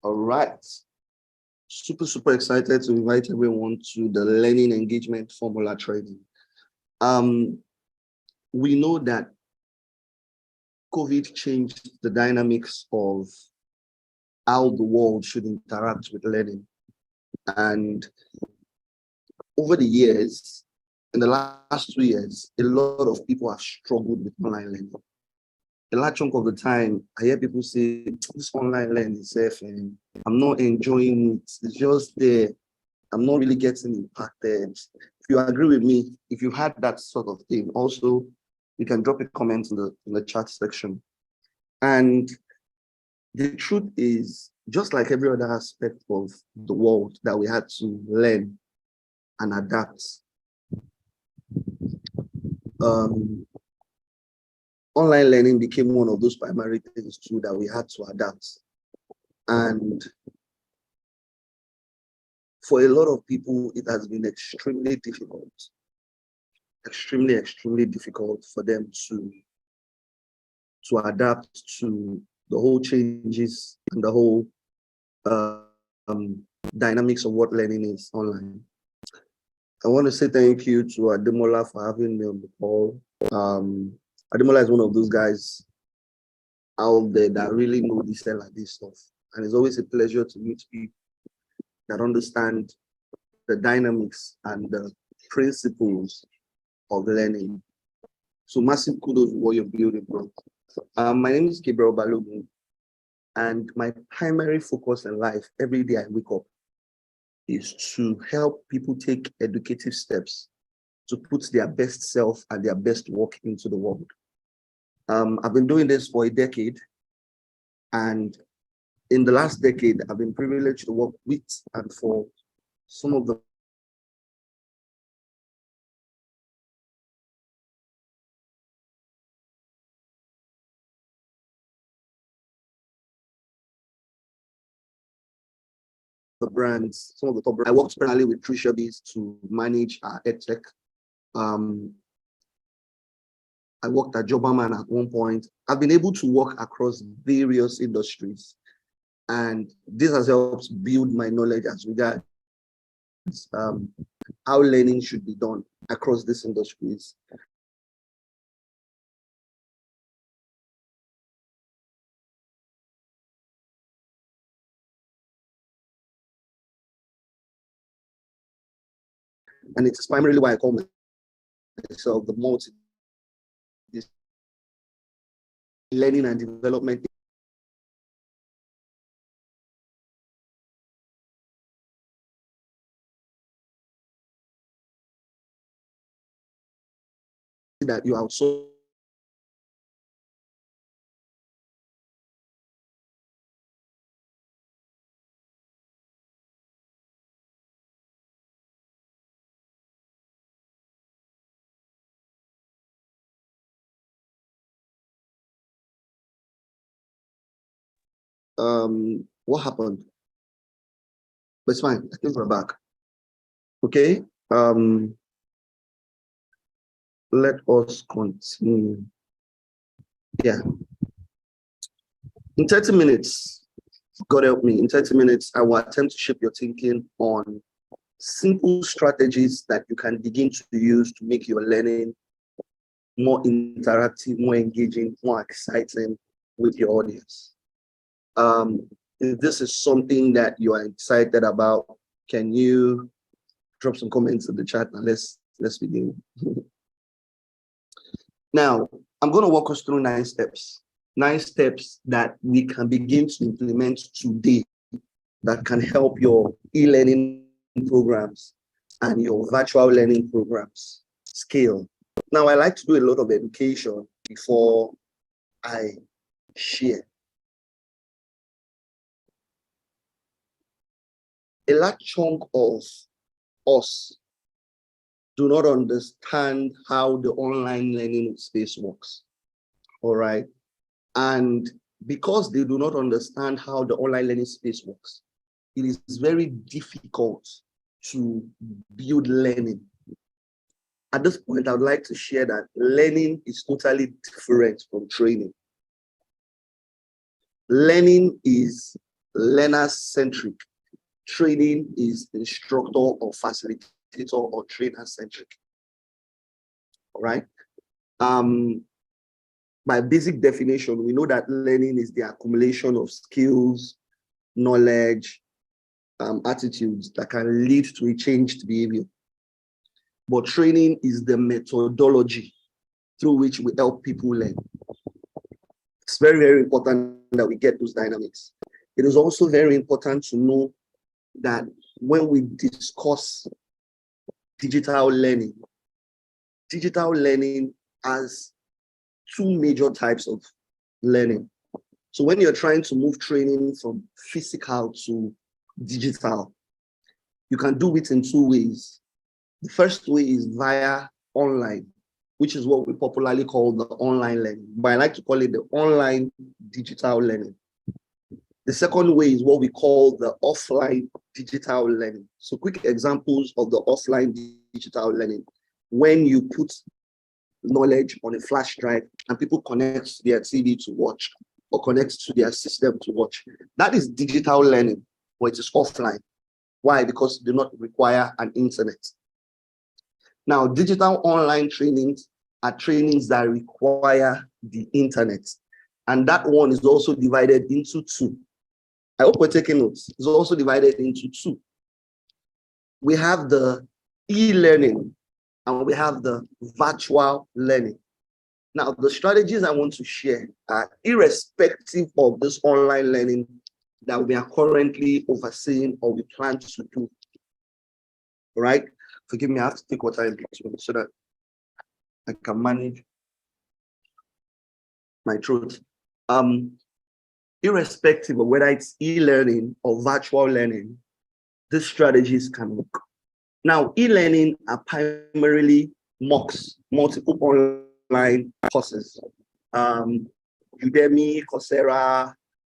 All right. Super excited to invite everyone to the Learning Engagement Formula training. We know that COVID changed the dynamics of how the world should interact with learning. And over the years, in the last 2 years, a lot of people have struggled with online learning. A large chunk of the time, I hear people say, this online learning is safe and I'm not enjoying it. It's just there. I'm not really getting impacted. If you agree with me, if you had that sort of thing, also, you can drop a comment in the chat section. And the truth is, just like every other aspect of the world that we had to learn and adapt, online learning became one of those primary things too that we had to adapt. And for a lot of people, it has been extremely difficult, extremely difficult for them to adapt to the whole changes and the whole dynamics of what learning is online. I want to say thank you to Ademola for having me on the call. Ademola is one of those guys out there that really know this and like this stuff. And it's always a pleasure to meet people that understand the dynamics and the principles of learning. So massive kudos for what you're building, bro. My name is Gabriel Balogun, and my primary focus in life every day I wake up is to help people take educative steps to put their best self and their best work into the world. I've been doing this for a decade, and in the last decade, I've been privileged to work with and for some of the brands, some of the top brands. I worked primarily with Tricia Bees to manage our edtech. I worked at Joberman at one point. I've been able to work across various industries, and this has helped build my knowledge as regards how learning should be done across these industries. And it's primarily why I call myself the multi learning and development that you also what happened? But it's fine. I think we're back. Okay. Let us continue. Yeah. In 30 minutes, God help me, in 30 minutes, I will attempt to shape your thinking on simple strategies that you can begin to use to make your learning more interactive, more engaging, more exciting with your audience. If this is something that you are excited about, can you drop some comments in the chat and let's begin. Now, I'm going to walk us through 9 steps that we can begin to implement today that can help your e-learning programs and your virtual learning programs scale. Now, I like to do a lot of education before I share. A large chunk of us do not understand how the online learning space works, all right? And because they do not understand how the online learning space works, it is very difficult to build learning. At this point, I would like to share that learning is totally different from training. Learning is learner-centric. Training is instructor or facilitator or trainer-centric. All right. By basic definition, we know that learning is the accumulation of skills, knowledge, attitudes that can lead to a changed behavior. But training is the methodology through which we help people learn. It's very, very important that we get those dynamics. It is also very important to know that when we discuss digital learning has two major types of learning. So when you're trying to move training from physical to digital, you can do it in two ways. The first way is via online, which is what we popularly call the online learning, but I like to call it the online digital learning. The second way is what we call the offline digital learning. So quick examples of the offline digital learning: when you put knowledge on a flash drive and people connect to their TV to watch or connect to their system to watch. That is digital learning, but it is offline. Why? Because they do not require an internet. Now, digital online trainings are trainings that require the internet. And that one is also divided into two. I hope we're taking notes. It's also divided into two. We have the e-learning and we have the virtual learning. Now, the strategies I want to share are irrespective of this online learning that we are currently overseeing or we plan to do. All right? Forgive me, I have to take water in between so that I can manage my throat. Irrespective of whether it's e-learning or virtual learning, these strategies can work. Now, e-learning are primarily MOOCs, multiple online courses. Udemy, Coursera,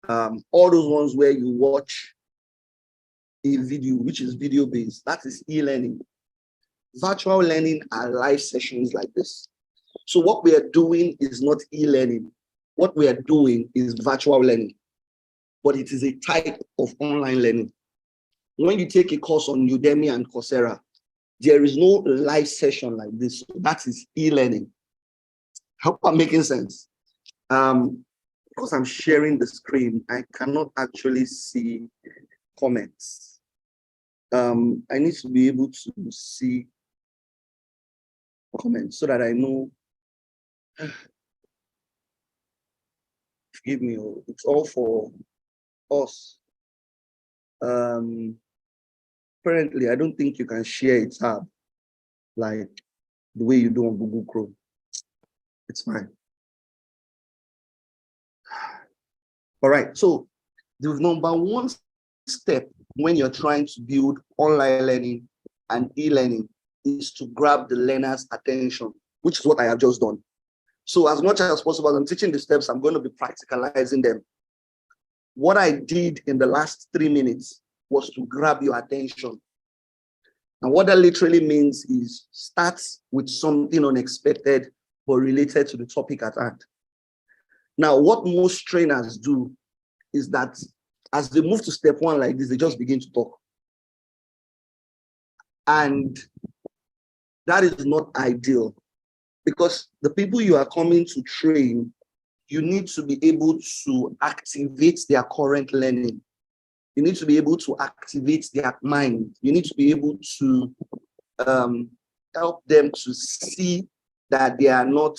all those ones where you watch a video, which is video-based. That is e-learning. Virtual learning are live sessions like this. So what we are doing is not e-learning. What we are doing is virtual learning, but it is a type of online learning. When you take a course on Udemy and Coursera, there is no live session like this. That is e-learning. Hope I'm making sense. Because I'm sharing the screen, I cannot actually see comments. I need to be able to see comments so that I know. Forgive me, it's all for us. Apparently, I don't think you can share a tab like the way you do on Google Chrome. It's fine. All right, so the number one step when you're trying to build online learning and e-learning is to grab the learner's attention, which is what I have just done. So as much as possible, I'm teaching the steps, I'm going to be practicalizing them. What I did in the last 3 minutes was to grab your attention. And what that literally means is start with something unexpected but related to the topic at hand. Now, what most trainers do is that as they move to step one like this, they just begin to talk. And that is not ideal, because the people you are coming to train, you need to be able to activate their current learning. You need to be able to activate their mind. You need to be able to help them to see that they are not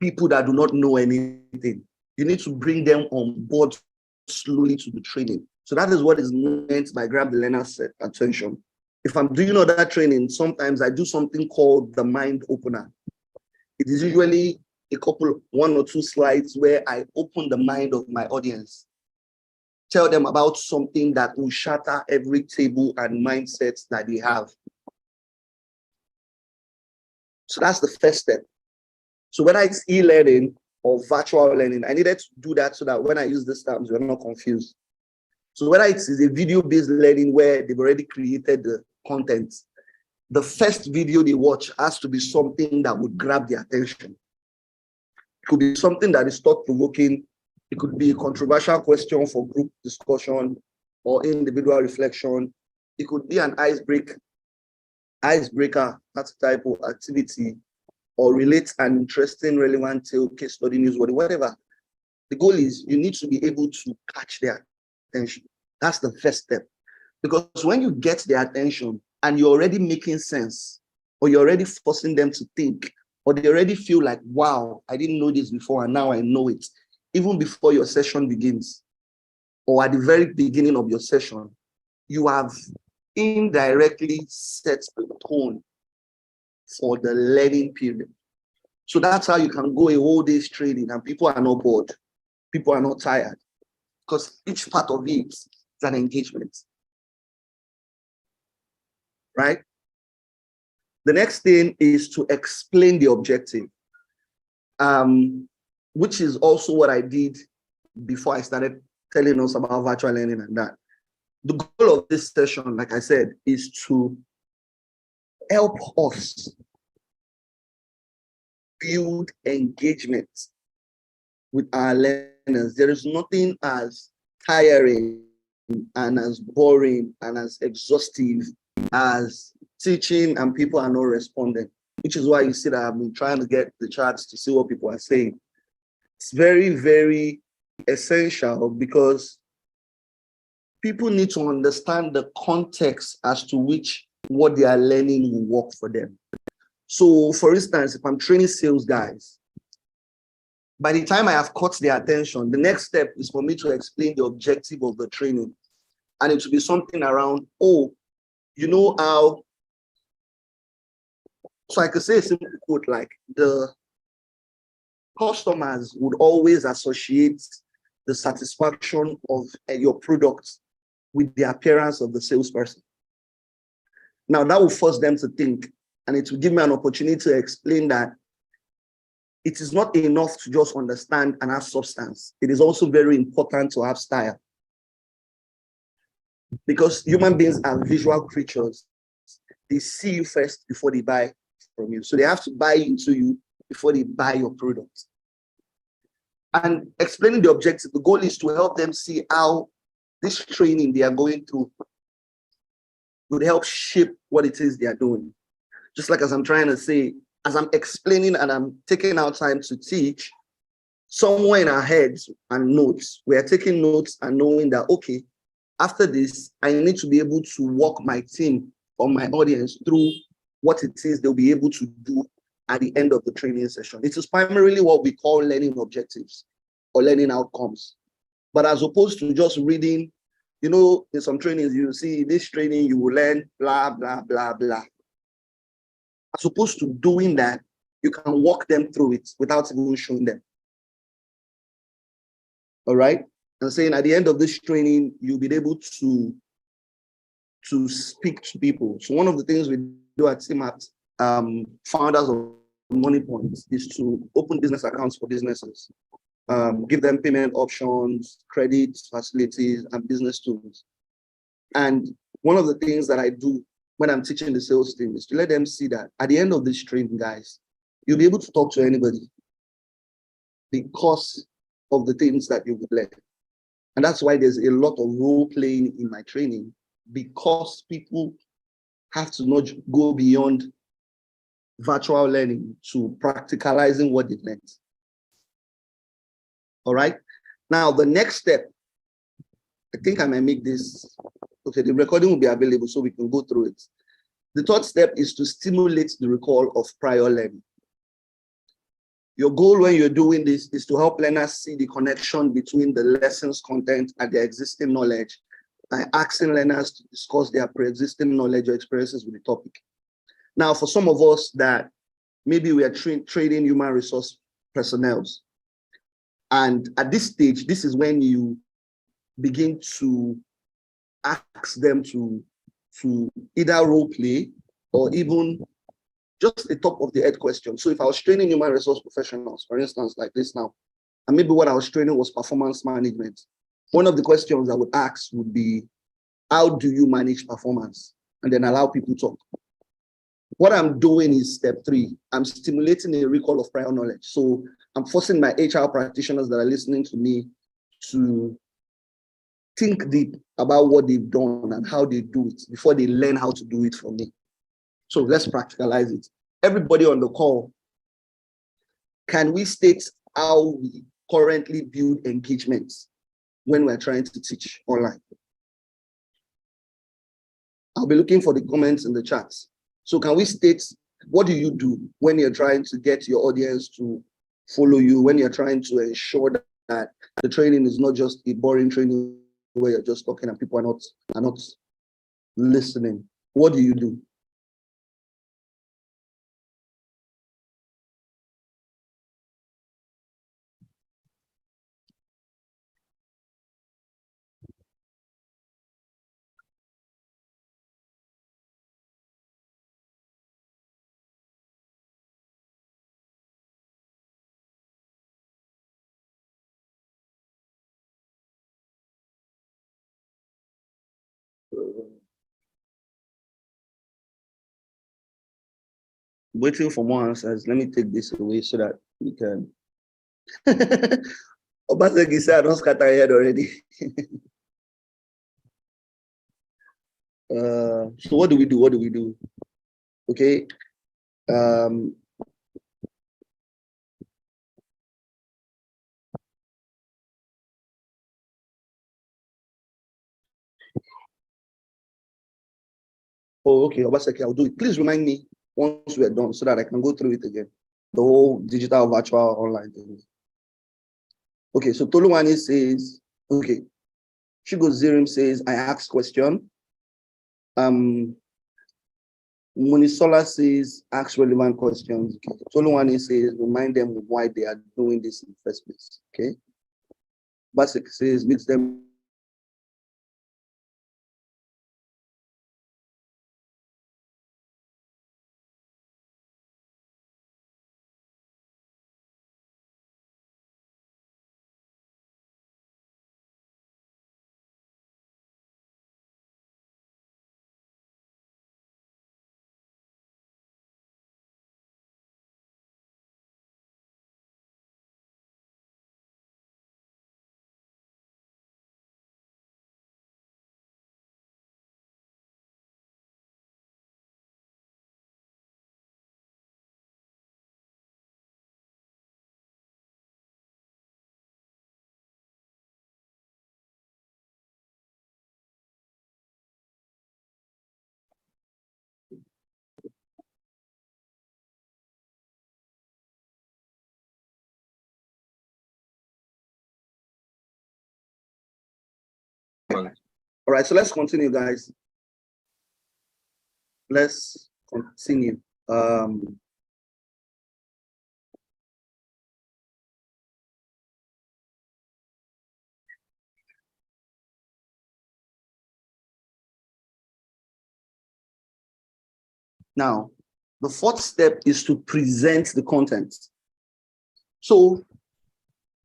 people that do not know anything. You need to bring them on board slowly to the training. So that is what is meant by grab the learner's attention. If I'm doing other training, sometimes I do something called the mind opener. It is usually one or two slides where I open the mind of my audience, tell them about something that will shatter every table and mindset that they have. So that's the first step. So whether it's e-learning or virtual learning, I needed to do that so that when I use these terms, we're not confused. So whether it's a video-based learning where they've already created the content, the first video they watch has to be something that would grab their attention. It could be something that is thought-provoking, It could be a controversial question for group discussion or individual reflection. It could be an icebreaker, that type of activity, or relate an interesting, relevant tale, case study, newsworthy, whatever. The goal is you need to be able to catch their attention. That's the first step. Because when you get their attention and you're already making sense, or you're already forcing them to think, or they already feel like, wow, I didn't know this before and now I know it, even before your session begins, or at the very beginning of your session, you have indirectly set the tone for the learning period. So that's how you can go a whole day's training and people are not bored. People are not tired, because each part of it is an engagement. Right? The next thing is to explain the objective, which is also what I did before I started telling us about virtual learning and that. The goal of this session, like I said, is to help us build engagement with our learners. There is nothing as tiring and as boring and as exhaustive as teaching and people are not responding, which is why you see that I've been trying to get the charts to see what people are saying. It's very, very essential because people need to understand the context as to which what they are learning will work for them. So for instance, if I'm training sales guys, by the time I have caught their attention, the next step is for me to explain the objective of the training. And it will be something around, oh, you know how, so I could say a simple quote like, the customers would always associate the satisfaction of your product with the appearance of the salesperson. Now that will force them to think, and it will give me an opportunity to explain that it is not enough to just understand and have substance. It is also very important to have style. Because human beings are visual creatures. They see you first before they buy from you. So they have to buy into you before they buy your product. And explaining the objective, the goal is to help them see how this training they are going through would help shape what it is they are doing. Just like as I'm trying to say, as I'm explaining and I'm taking out time to teach, somewhere in our heads and notes, we are taking notes and knowing that, okay, after this, I need to be able to walk my team or my audience through what it is they'll be able to do at the end of the training session. It is primarily what we call learning objectives or learning outcomes. But as opposed to just reading, you know, in some trainings, you see this training, you will learn blah, blah, blah, blah. As opposed to doing that, you can walk them through it without even showing them. All right? And saying at the end of this training, you'll be able to speak to people. So one of the things we do at CMAT, founders of Money Points, is to open business accounts for businesses, give them payment options, credit facilities, and business tools. And one of the things that I do when I'm teaching the sales team is to let them see that at the end of this training, guys, you'll be able to talk to anybody because of the things that you've learned. And that's why there's a lot of role playing in my training, because people have to not go beyond virtual learning to practicalizing what they learned. All right. Now, the next step, I think I might make this, okay, the recording will be available so we can go through it. The third step is to stimulate the recall of prior learning. Your goal when you're doing this is to help learners see the connection between the lessons content and their existing knowledge by asking learners to discuss their pre-existing knowledge or experiences with the topic. Now, for some of us that maybe we are training human resource personnel, and at this stage, this is when you begin to ask them to either role play or even just a top of the head question. So if I was training human resource professionals, for instance, like this now, and maybe what I was training was performance management, one of the questions I would ask would be, how do you manage performance? And then allow people to talk. What I'm doing is step 3. I'm stimulating a recall of prior knowledge. So I'm forcing my HR practitioners that are listening to me to think deep about what they've done and how they do it before they learn how to do it from me. So let's practicalize it. Everybody on the call, can we state how we currently build engagements when we're trying to teach online? I'll be looking for the comments in the chats. So can we state, what do you do when you're trying to get your audience to follow you, when you're trying to ensure that the training is not just a boring training where you're just talking and people are not listening? What do you do? Waiting for more answers. Let me take this away so that we can. Obaseki said, I don't scatter your head already. So what do we do? What do we do? Okay. Oh, okay, Obaseki, I'll do it. Please remind me once we're done so that I can go through it again. The whole digital, virtual, online thing. Okay, so Toluwani says, okay, Shigo Zirim says, I ask question. Munisola says, ask relevant questions. Okay. Toluwani says, remind them of why they are doing this in the first place. Okay. Basik says, meet them. All right, so let's continue, guys. Let's continue. Now, the fourth step is to present the content. So,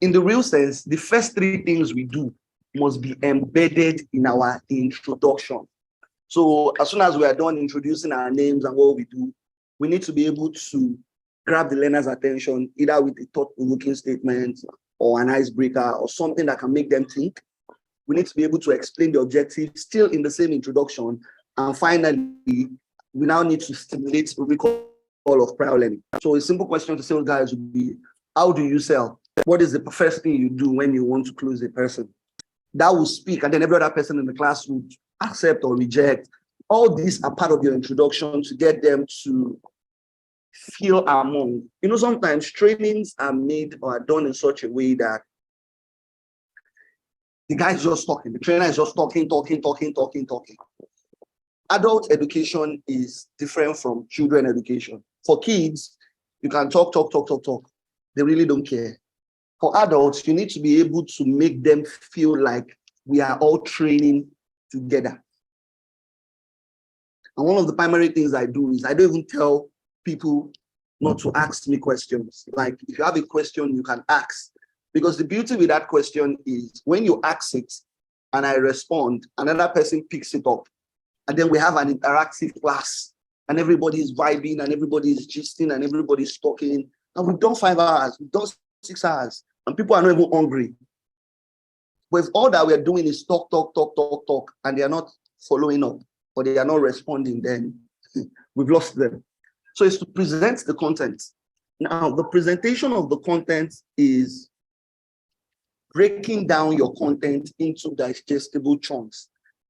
in the real sense, the first three things we do must be embedded in our introduction. So as soon as we are done introducing our names and what we do, we need to be able to grab the learner's attention, either with a thought-provoking statement or an icebreaker or something that can make them think. We need to be able to explain the objective still in the same introduction. And finally, we now need to stimulate recall of prior learning. So a simple question to sales guys would be, how do you sell? What is the first thing you do when you want to close a person? That will speak, and then every other person in the class would accept or reject. All these are part of your introduction to get them to feel among. You know, sometimes trainings are made or are done in such a way that the guy's just talking, the trainer is just talking. Adult education is different from children education. For kids, you can talk. They really don't care. For adults, you need to be able to make them feel like we are all training together. And one of the primary things I do is I don't even tell people not to ask me questions. Like, if you have a question, you can ask. Because the beauty with that question is when you ask it and I respond, another person picks it up. And then we have an interactive class and everybody is vibing and everybody is gisting and everybody's talking. And we've done 5 hours, we've done 6 hours, and people are not even hungry. But if all that we're doing is talk, and they are not following up, or they are not responding, then we've lost them. So it's to present the content. Now, the presentation of the content is breaking down your content into digestible chunks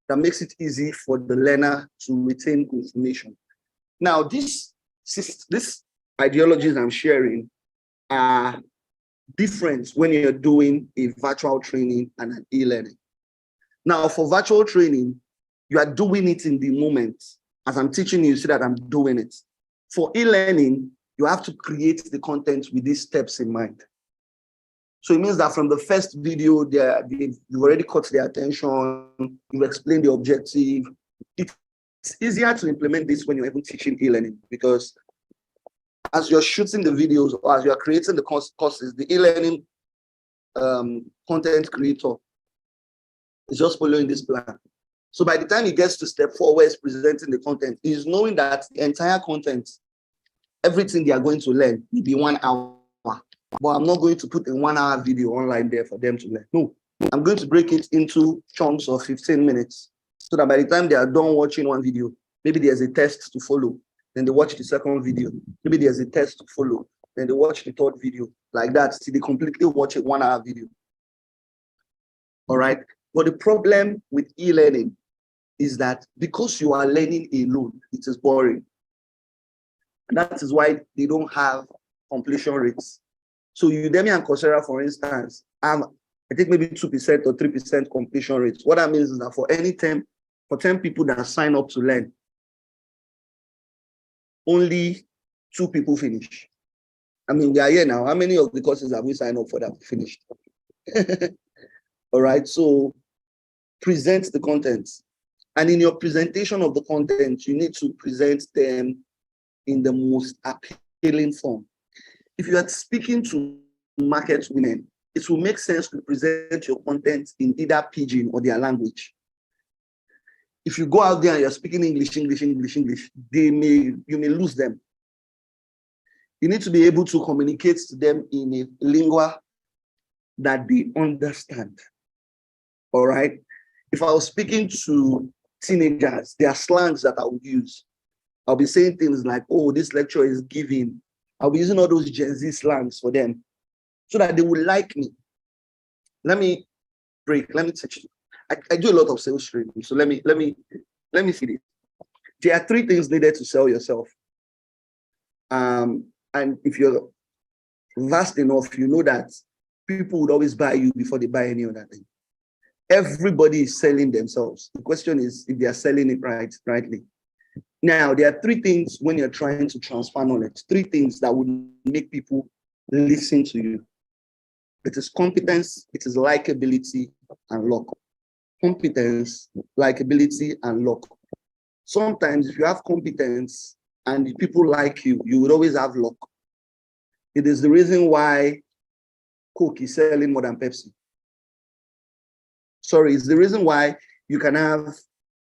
that makes it easy for the learner to retain information. Now, these ideologies I'm sharing are different when you're doing a virtual training and an e-learning. Now, for virtual training, you are doing it in the moment. As I'm teaching you, see that I'm doing it. For e-learning, you have to create the content with these steps in mind. So it means that from the first video, you've already caught their attention, you've explained the objective. It's easier to implement this when you're even teaching e-learning, because as you're shooting the videos or as you're creating the courses, the e-learning content creator is just following this plan. So by the time he gets to step 4, where he's presenting the content, he's knowing that the entire content, everything they are going to learn, will be 1 hour. But I'm not going to put a 1 hour video online there for them to learn. No, I'm going to break it into chunks of 15 minutes so that by the time they are done watching one video, maybe there's a test to follow. Then they watch the second video. Maybe there's a test to follow. Then they watch the third video. Like that, till they completely watch a 1 hour video. All right. But the problem with e-learning is that because you are learning alone, it is boring. And that is why they don't have completion rates. So Udemy and Coursera, for instance, have, I think maybe 2% or 3% completion rates. What that means is that for 10 people that sign up to learn, only 2 people finish. I mean, we are here now. How many of the courses have we signed up for that finished? All right, so present the content. And in your presentation of the content, you need to present them in the most appealing form. If you are speaking to market women, it will make sense to present your content in either pidgin or their language. If you go out there and you're speaking English, you may lose them. You need to be able to communicate to them in a lingua that they understand. All right. If I was speaking to teenagers, there are slangs that I would use. I'll be saying things like, oh, this lecture is giving. I'll be using all those Gen Z slangs for them so that they will like me. Let me teach you. I do a lot of sales training. So let me see this. There are 3 things needed to sell yourself. And if you're vast enough, you know that people would always buy you before they buy any other thing. Everybody is selling themselves. The question is if they are selling it rightly. Now, there are 3 things when you're trying to transfer knowledge, 3 things that would make people listen to you. It is competence, it is likability, and luck. Competence, likability, and luck. Sometimes if you have competence and people like you, you would always have luck. It is the reason why Coke is selling more than Pepsi. Sorry, it's the reason why you can have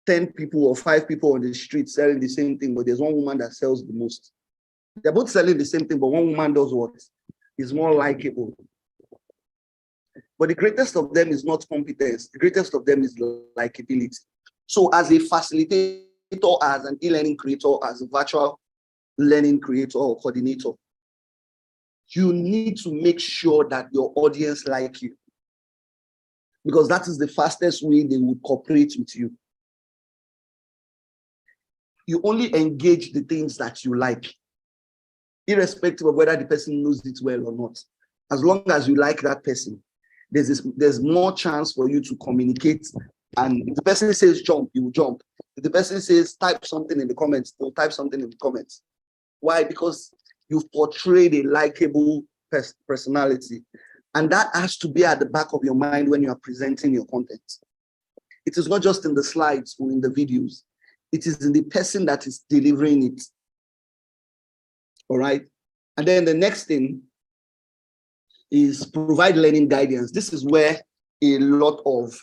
10 people or 5 people on the street selling the same thing, but there's one woman that sells the most. They're both selling the same thing, but one woman does what is more likable. But the greatest of them is not competence. The greatest of them is likability. So as a facilitator, as an e-learning creator, as a virtual learning creator or coordinator, you need to make sure that your audience like you, because that is the fastest way they would cooperate with you. You only engage the things that you like, irrespective of whether the person knows it well or not. As long as you like that person, there's more chance for you to communicate. And if the person says jump, you will jump. If the person says type something in the comments, they'll type something in the comments. Why? Because you've portrayed a likable personality. And that has to be at the back of your mind when you are presenting your content. It is not just in the slides or in the videos. It is in the person that is delivering it. All right. And then the next thing is provide learning guidance. This is where a lot of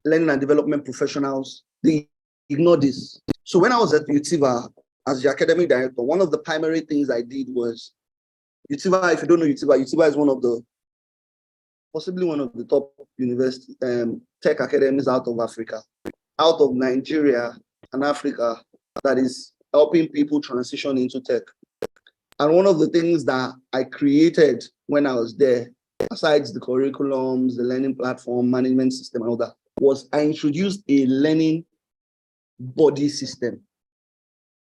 learning and development professionals, they ignore this. So when I was at UTIVA as the academic director, one of the primary things I did was UTIVA, if you don't know UTIVA is one of the possibly one of the top university tech academies out of Africa, out of Nigeria and Africa, that is helping people transition into tech. And one of the things that I created when I was there, besides the curriculums, the learning platform, management system, and all that, was I introduced a learning body system.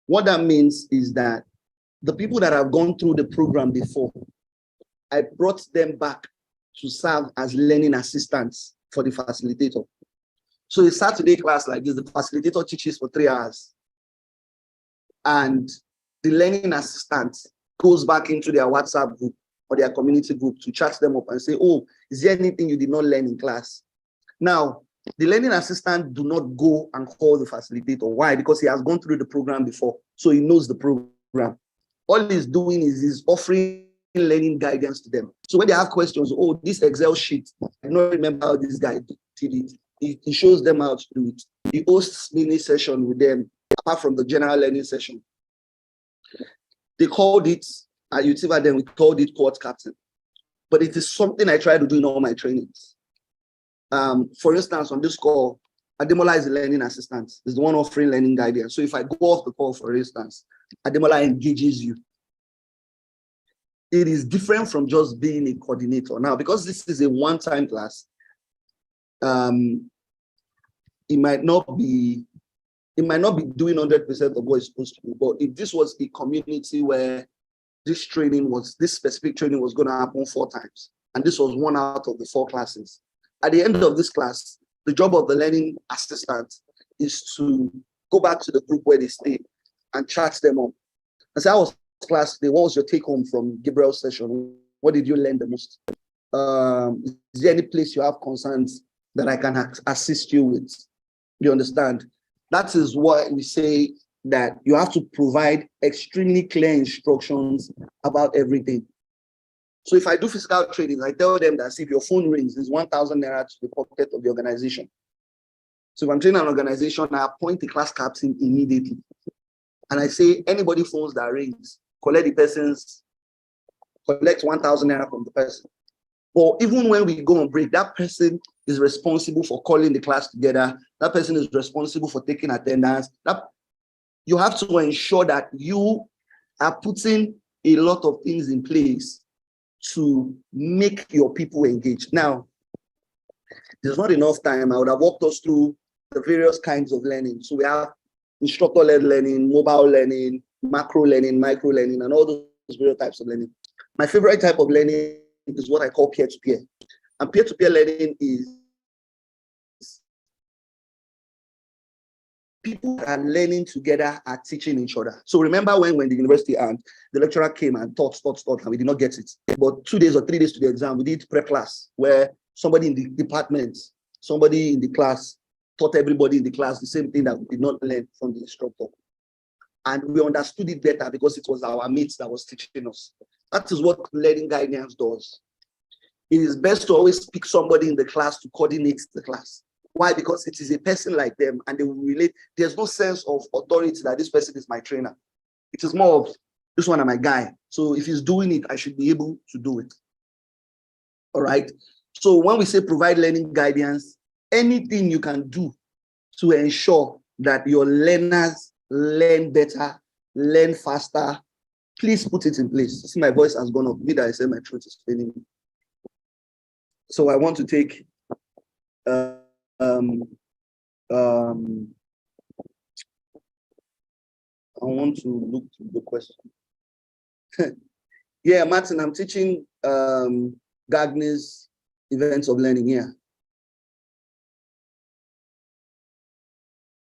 What that means is that the people that have gone through the program before, I brought them back to serve as learning assistants for the facilitator. So a Saturday class like this, the facilitator teaches for 3 hours. And the learning assistant goes back into their WhatsApp group or their community group to chat them up and say, oh, is there anything you did not learn in class? Now, the learning assistant do not go and call the facilitator. Why? Because he has gone through the program before, so he knows the program. All he's doing is he's offering learning guidance to them. So when they have questions, oh, this Excel sheet, I don't remember how this guy did it. He shows them how to do it. He hosts mini session with them, apart from the general learning session. They called it, at UTIVA then we called it court captain. But it is something I try to do in all my trainings. For instance, on this call, Ademola is the learning assistant, is the one offering learning guidance. So if I go off the call, for instance, Ademola engages you. It is different from just being a coordinator. Now, because this is a one-time class, it might not be doing 100% of what it's supposed to do. But if this was a community where this specific training was going to happen 4 times, and this was 1 out of the 4 classes, at the end of this class, the job of the learning assistant is to go back to the group where they stay and chat them up. And say, how was class today? What was your take home from Gabriel's session? What did you learn the most? Is there any place you have concerns that I can assist you with? You understand? That is why we say that you have to provide extremely clear instructions about everything. So if I do physical training, I tell them that if your phone rings, it's 1,000 naira to the pocket of the organization. So if I'm training an organization, I appoint the class captain immediately. And I say, anybody phones that rings, collect 1,000 naira from the person. But even when we go on break, that person is responsible for calling the class together. That person is responsible for taking attendance. You have to ensure that you are putting a lot of things in place to make your people engage. Now, there's not enough time. I would have walked us through the various kinds of learning. So we have instructor-led learning, mobile learning, macro learning, micro learning, and all those various types of learning. My favorite type of learning is what I call peer-to-peer. And peer-to-peer learning is people that are learning together are teaching each other. So remember when the university and the lecturer came and taught, and we did not get it. But 2 days or 3 days to the exam, we did prep class where somebody in the department, somebody in the class taught everybody in the class the same thing that we did not learn from the instructor. And we understood it better because it was our mates that was teaching us. That is what learning guidance does. It is best to always pick somebody in the class to coordinate the class. Why? Because it is a person like them and they will relate. There's no sense of authority that this person is my trainer. It is more of this one is my guy. So if he's doing it, I should be able to do it. All right. So when we say provide learning guidance, anything you can do to ensure that your learners learn better, learn faster, please put it in place. See, my voice has gone up. Me that I say my throat is failing me. So I want to take I want to look to the question. Yeah, Martin, I'm teaching Gagne's events of learning here.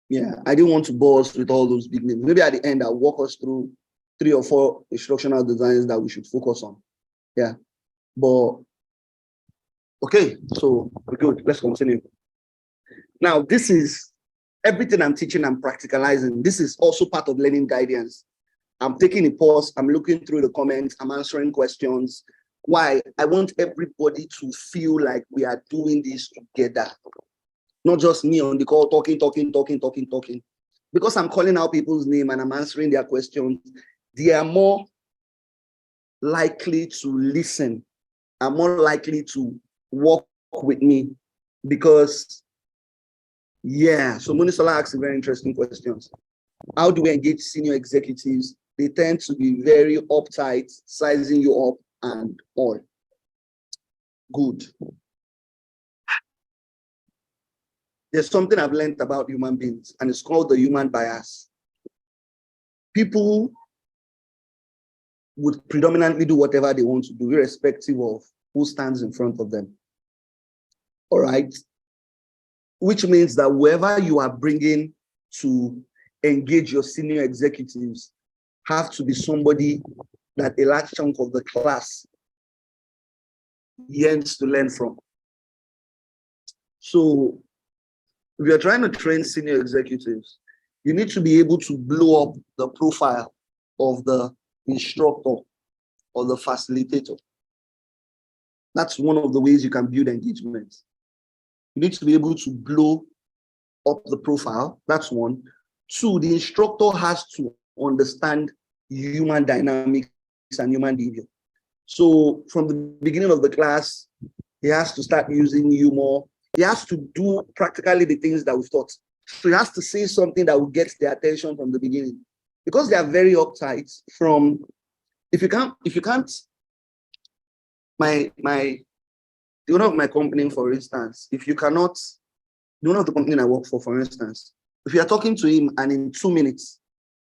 Yeah, I didn't want to bore us with all those big names. Maybe at the end, I'll walk us through 3 or 4 instructional designs that we should focus on. Yeah, but okay, so we're good. Let's continue. Now, this is everything I'm teaching, I'm practicalizing. This is also part of learning guidance. I'm taking a pause. I'm looking through the comments. I'm answering questions. Why? I want everybody to feel like we are doing this together. Not just me on the call talking. Because I'm calling out people's name and I'm answering their questions, they are more likely to listen. I'm more likely to work with me because, yeah, so Munisola asks very interesting questions. How do we engage senior executives? They tend to be very uptight, sizing you up and all. Good. There's something I've learned about human beings, and it's called the human bias. People would predominantly do whatever they want to do, irrespective of who stands in front of them. All right. Which means that whoever you are bringing to engage your senior executives have to be somebody that a large chunk of the class yearns to learn from. So if you're trying to train senior executives, you need to be able to blow up the profile of the instructor or the facilitator. That's one of the ways you can build engagement. You need to be able to blow up the profile. That's one. Two, the instructor has to understand human dynamics and human behavior. So from the beginning of the class, he has to start using humor. He has to do practically the things that we've taught. So he has to say something that will get their attention from the beginning. Because they are very uptight from, if you can't, one of my company, for instance, if you cannot, one of the company I work for instance, if you are talking to him and in 2 minutes,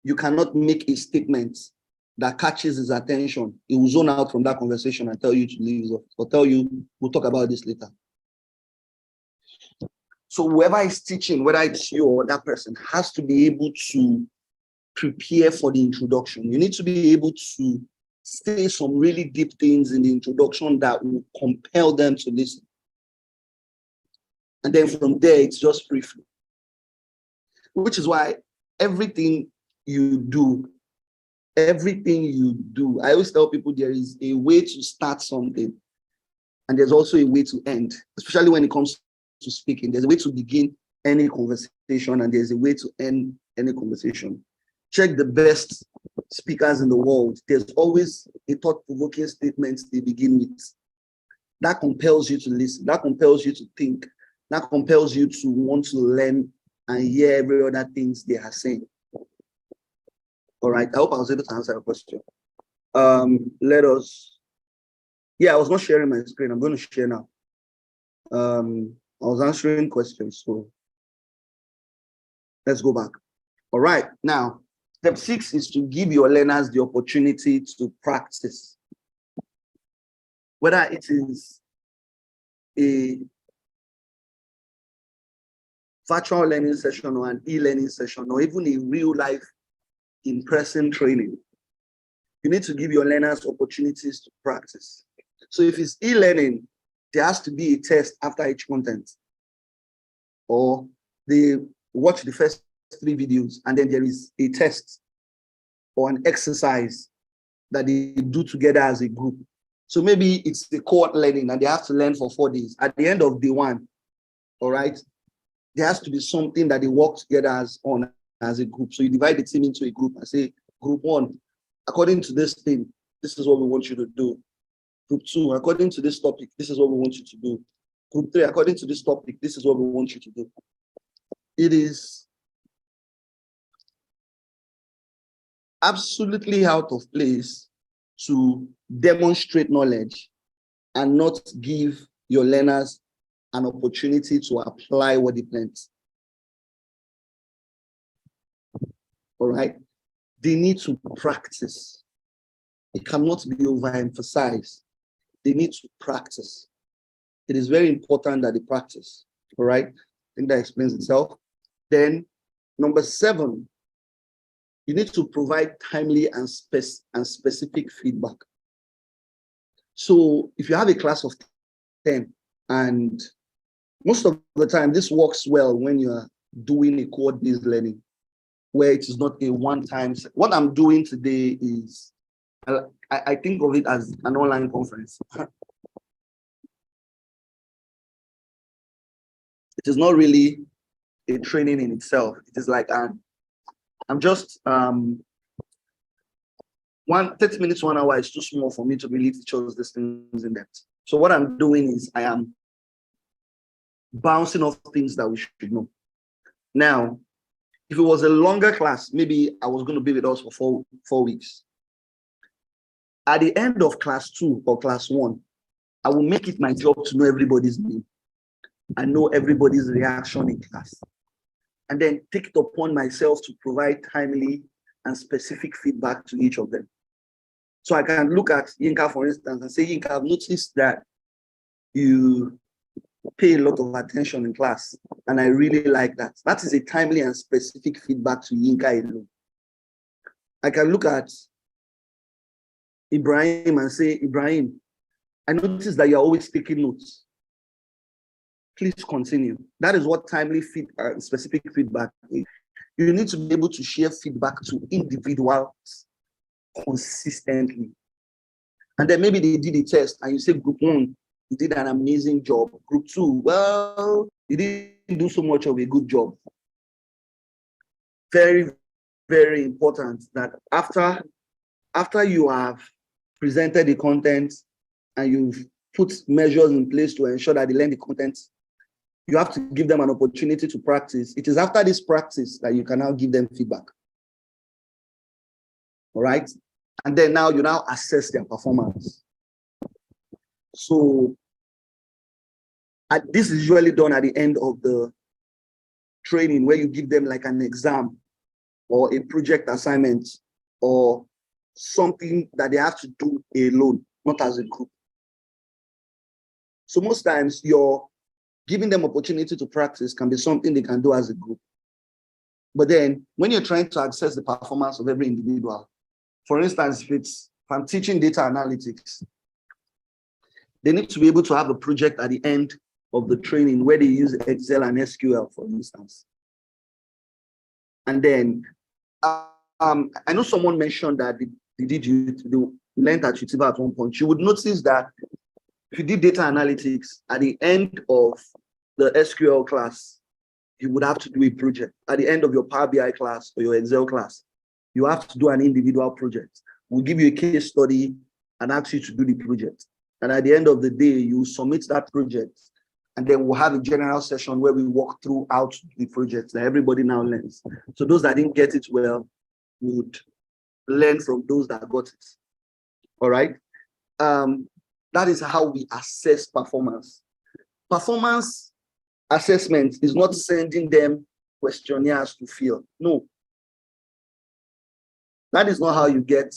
you cannot make a statement that catches his attention, he will zone out from that conversation and tell you to leave or tell you, we'll talk about this later. So whoever is teaching, whether it's you or that person, has to be able to prepare for the introduction. You need to be able to say some really deep things in the introduction that will compel them to listen. And then from there, it's just free flow. Which is why everything you do, I always tell people there is a way to start something, and there's also a way to end, especially when it comes to speaking. There's a way to begin any conversation, and there's a way to end any conversation. Check the best speakers in the world. There's always a thought-provoking statement they begin with. That compels you to listen. That compels you to think. That compels you to want to learn and hear every other things they are saying. All right, I hope I was able to answer your question. I was not sharing my screen. I'm going to share now. I was answering questions, so let's go back. All right, now, step 6 is to give your learners the opportunity to practice. Whether it is a virtual learning session or an e-learning session or even a real life in-person training, you need to give your learners opportunities to practice. So if it's e-learning, there has to be a test after each content, or they watch the first 3 videos and then there is a test or an exercise that they do together as a group. So maybe it's the cohort learning and they have to learn for 4 days. At the end of day 1, all right, there has to be something that they work together as a group. So you divide the team into a group and say, group 1, according to this thing, this is what we want you to do. Group 2, according to this topic, this is what we want you to do. Group 3, according to this topic, this is what we want you to do. It is absolutely out of place to demonstrate knowledge and not give your learners an opportunity to apply what they learned. All right, they need to practice. It cannot be overemphasized. They need to practice. It is very important that they practice. All right, I think that explains itself. Then, number 7, you need to provide timely and specific feedback. So if you have a class of 10, and most of the time this works well when you're doing a cohort-based learning, where it is not a one-time. What I'm doing today is, I think of it as an online conference. It is not really a training in itself. It is like I'm just 30 minutes, 1 hour is too small for me to really teach us these things in depth. So what I'm doing is I am bouncing off things that we should know. Now, if it was a longer class, maybe I was going to be with us for four weeks. At the end of class 2 or class 1, I will make it my job to know everybody's name. I know everybody's reaction in class. And then take it upon myself to provide timely and specific feedback to each of them. So I can look at Yinka, for instance, and say, Yinka, I've noticed that you pay a lot of attention in class, and I really like that. That is a timely and specific feedback to Yinka alone. I can look at Ibrahim and say, Ibrahim, I noticed that you're always taking notes. Please continue. That is what timely specific feedback is. You need to be able to share feedback to individuals consistently. And then maybe they did a test and you say, group 1, you did an amazing job. Group 2, well, you didn't do so much of a good job. Very, very important that after you have presented the content and you've put measures in place to ensure that they learn the content, you have to give them an opportunity to practice. It is after this practice that you can now give them feedback. All right? And then now you now assess their performance. So this is usually done at the end of the training, where you give them like an exam or a project assignment or something that they have to do alone, not as a group. So most times you're giving them opportunity to practice can be something they can do as a group. But then when you're trying to assess the performance of every individual, for instance, if I'm teaching data analytics, they need to be able to have a project at the end of the training where they use Excel and SQL, for instance. And then I know someone mentioned that they learned at Utiba at one point. You would notice that if you did data analytics at the end of the SQL class, you would have to do a project. At the end of your Power BI class or your Excel class, you have to do an individual project. We'll give you a case study and ask you to do the project. And at the end of the day, you submit that project. And then we'll have a general session where we walk through how to do the project that everybody now learns. So those that didn't get it well would learn from those that got it. All right. That is how we assess performance. Performance assessment is not sending them questionnaires to fill. No. That is not how you get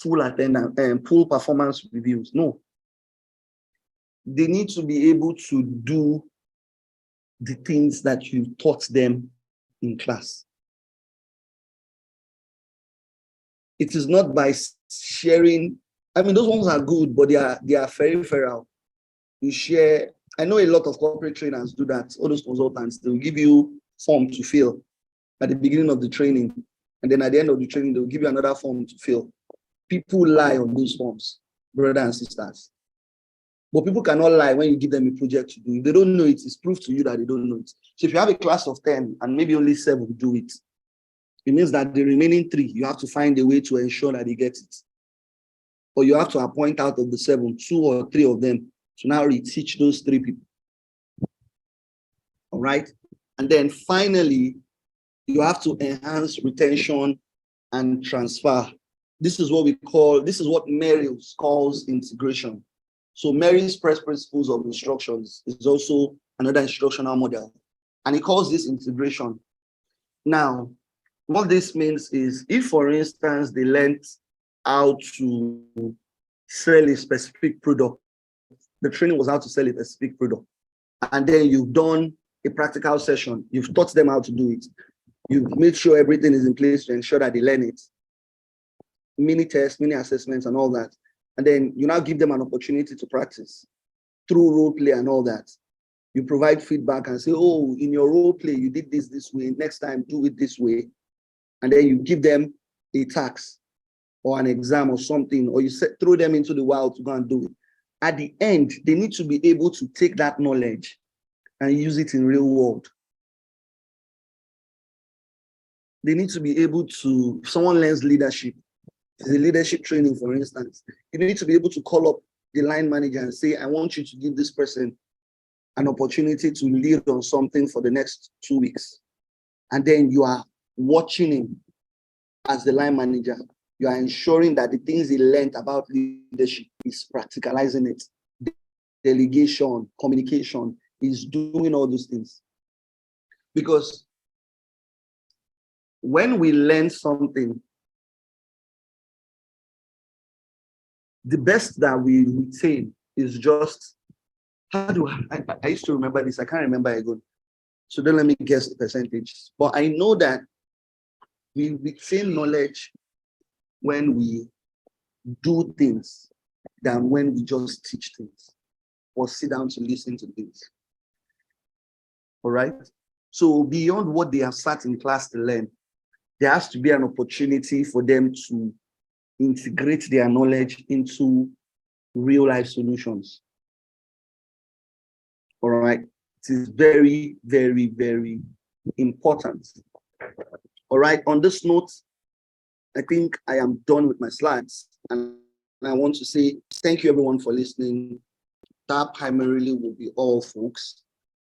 full attendance and full performance reviews. No. They need to be able to do the things that you taught them in class. It is not by sharing. I mean, those ones are good, but they are very feral. You share. I know a lot of corporate trainers do that. All those consultants, they'll give you form to fill at the beginning of the training. And then at the end of the training, they'll give you another form to fill. People lie on those forms, brothers and sisters. But people cannot lie when you give them a project to do. If they don't know it, it's proof to you that they don't know it. So if you have a class of 10 and maybe only 7 do it, it means that the remaining 3, you have to find a way to ensure that they get it. Or you have to appoint out of the 7, 2 or 3 of them to now reteach those 3 people. All right. And then finally, you have to enhance retention and transfer. This is what Merrill calls integration. So Merrill's Press Principles of Instructions is also another instructional model. And he calls this integration. Now, what this means is if, for instance, they learned how to sell a specific product, the training was how to sell a specific product, and then you've done a practical session, you've taught them how to do it, you've made sure everything is in place to ensure that they learn it, mini tests, mini assessments, and all that. And then you now give them an opportunity to practice through role play and all that. You provide feedback and say, oh, in your role play, you did this way. Next time, do it this way. And then you give them a task or an exam or something, or you throw them into the wild to go and do it. At the end, they need to be able to take that knowledge and use it in real world. They need to be able to, if someone learns leadership, it's a leadership training, for instance, you need to be able to call up the line manager and say, I want you to give this person an opportunity to lead on something for the next 2 weeks. And then you are watching him as the line manager. You are ensuring that the things he learned about leadership is practicalizing it. Delegation, communication, is doing all those things. Because when we learn something, the best that we retain is just, how do I used to remember this, I can't remember again. So don't let me guess the percentage. But I know that we retain knowledge when we do things than when we just teach things or sit down to listen to things. All right? So beyond what they have sat in class to learn, there has to be an opportunity for them to integrate their knowledge into real life solutions. All right? It is very, very, very important. All right, on this note, I think I am done with my slides. And I want to say thank you everyone for listening. That primarily will be all, folks.